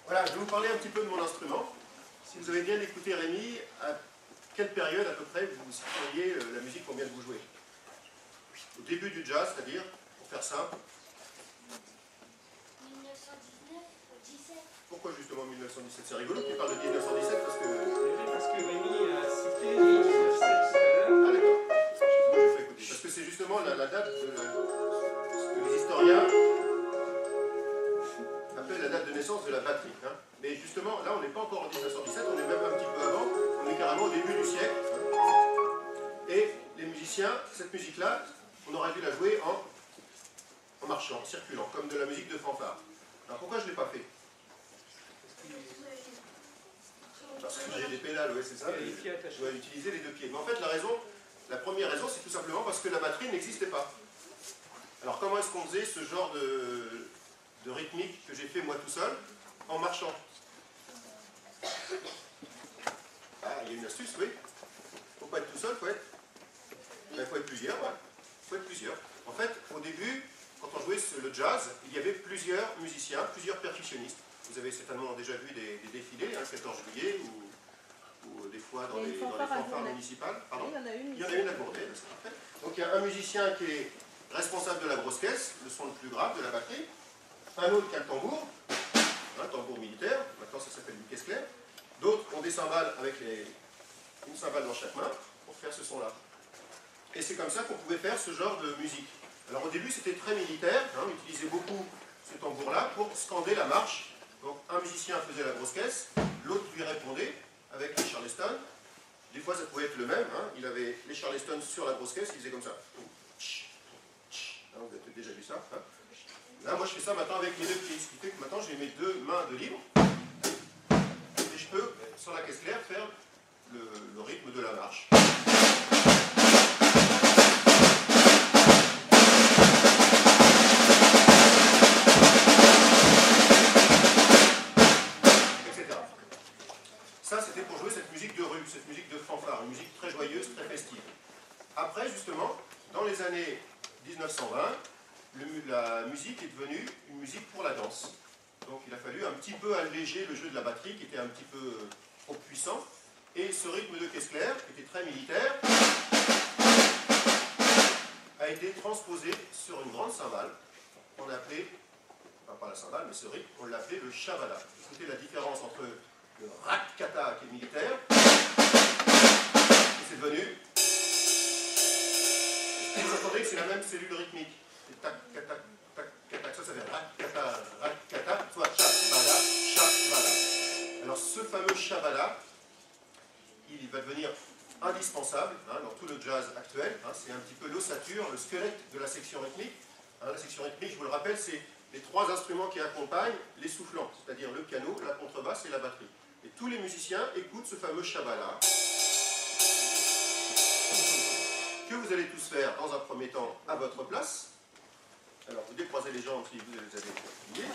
Voilà, je vais vous parler un petit peu de mon instrument. Si vous avez bien écouté Rémi, à quelle période à peu près vous situeriez la musique qu'on vient de vous jouer? Au début du jazz, c'est-à-dire, pour faire simple. 1919, 17. Pourquoi justement 1917? C'est rigolo qu'il parle de 1917 parce que... Parce que Rémi a cité 1917 tout à l'heure. Ah d'accord, moi je fais écouter. Parce que c'est justement la date de ce que les historiens appellent la date de naissance de la batterie. Hein. Mais justement, là on n'est pas encore en 1917, on est même un petit peu avant, on est carrément au début du siècle. Et les musiciens, cette musique-là, on aurait dû la jouer en marchant, en circulant, comme de la musique de fanfare. Alors pourquoi je ne l'ai pas fait? Parce que j'ai des pédales, oui c'est ça. Je dois utiliser les deux pieds. Mais en fait la première raison c'est tout simplement parce que la batterie n'existait pas. Alors comment est-ce qu'on faisait ce genre de rythmique que j'ai fait moi tout seul en marchant? Ah, il y a une astuce, oui. Faut pas être tout seul, faut être plusieurs, ouais. Faut être plusieurs. En fait, au début, quand on jouait le jazz, il y avait plusieurs musiciens, plusieurs percussionnistes. Vous avez certainement déjà vu des défilés, hein, 14 juillet, ou des fois dans les fanfares municipales. Pardon. Il y en a une à Gournay, c'est parfait. Donc il y a un musicien qui est responsable de la grosse caisse, le son le plus grave de la batterie, un autre qui a le tambour, un tambour militaire, maintenant ça s'appelle une caisse claire, d'autres ont des cymbales avec une cymbale dans chaque main pour faire ce son-là. Et c'est comme ça qu'on pouvait faire ce genre de musique. Alors au début c'était très militaire, hein, on utilisait beaucoup ce tambour-là pour scander la marche. Donc un musicien faisait la grosse caisse, l'autre lui répondait avec les charleston. Des fois ça pouvait être le même, hein, il avait les charleston sur la grosse caisse, il faisait comme ça. Hein, vous avez peut-être déjà vu ça. Hein. Là moi je fais ça maintenant avec mes deux pieds, ce qui fait que maintenant j'ai mes deux mains de libre. Et je peux, sur la caisse claire, faire le rythme de la marche. Ça, c'était pour jouer cette musique de rue, cette musique de fanfare, une musique très joyeuse, très festive. Après, justement, dans les années 1920, la musique est devenue une musique pour la danse. Donc il a fallu un petit peu alléger le jeu de la batterie, qui était un petit peu trop puissant. Et ce rythme de caisse claire, qui était très militaire, a été transposé sur une grande cymbale. On a appelé, enfin pas la cymbale, mais ce rythme, on l'a appelé le shabala. C'était la différence entre le rak-kata qui est militaire, et c'est devenu... Vous entendez que c'est la même cellule rythmique. C'est tac, tac, tac, tac, tac, ça fait rak-kata, soit shabala, shabala. Alors ce fameux shabala, il va devenir indispensable hein, dans tout le jazz actuel. Hein, c'est un petit peu l'ossature, le squelette de la section rythmique. Hein, la section rythmique, je vous le rappelle, c'est les trois instruments qui accompagnent les soufflants, c'est-à-dire le piano, la contrebasse et la batterie. Et tous les musiciens écoutent ce fameux shabala, que vous allez tous faire dans un premier temps à votre place. Alors vous décroisez les jambes si vous les avez oubliées.